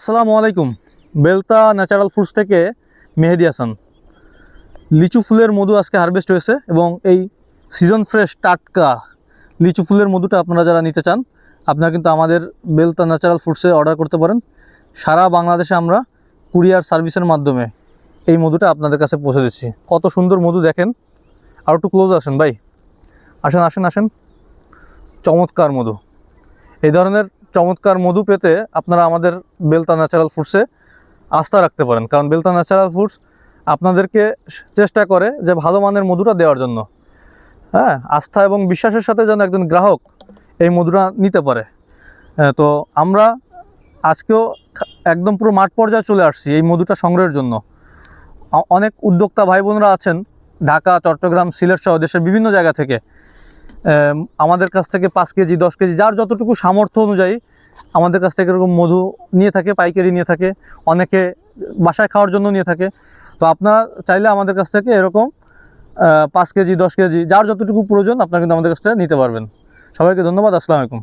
আসসালামু আলাইকুম। Belda natural foods থেকে মেহেদি হাসান। লিচু ফুলের মধু আজকে হারভেস্ট হয়েছে এবং এই সিজন ফ্রেশ টাটকা লিচু ফুলের মধুটা আপনারা যারা নিতে চান আপনারা কিন্তু আমাদের বেলতা ন্যাচারাল ফুডসে অর্ডার করতে পারেন। সারা বাংলাদেশে আমরা কুরিয়ার সার্ভিসের মাধ্যমে এই মধুটা আপনাদের কাছে পৌঁছে দিচ্ছি। কত সুন্দর মধু দেখেন। আর একটু ক্লোজ আসেন ভাই, আসেন আসেন আসেন। চমৎকার মধু। এই ধরনের চমৎকার মধু পেতে আপনারা আমাদের বেলতা ন্যাচারাল ফুডসে আস্থা রাখতে পারেন, কারণ বেলতা ন্যাচারাল ফুডস আপনাদেরকে চেষ্টা করে যে ভালো মানের মধুটা দেওয়ার জন্য। হ্যাঁ, আস্থা এবং বিশ্বাসের সাথে যেন একজন গ্রাহক এই মধুটা নিতে পারে। তো আমরা আজকেও একদম পুরো মাঠ পর্যায়ে চলে আসছি এই মধুটা সংগ্রহের জন্য। অনেক উদ্যোক্তা ভাই বোনরা আছেন ঢাকা, চট্টগ্রাম, সিলেট সহ দেশের বিভিন্ন জায়গা থেকে আমাদের কাছ থেকে 5 কেজি 10 কেজি যার যতটুকু সামর্থ্য অনুযায়ী আমাদের কাছ থেকে এরকম মধু নিয়ে থাকে, পাইকারি নিয়ে থাকে, অনেকে বাসায় খাওয়ার জন্য নিয়ে থাকে। তো আপনারা চাইলে আমাদের কাছ থেকে এরকম 5 কেজি 10 কেজি যার যতটুকু প্রয়োজন আপনারা কিন্তু আমাদের কাছ থেকে নিতে পারবেন। সবাইকে ধন্যবাদ। আসসালামু আলাইকুম।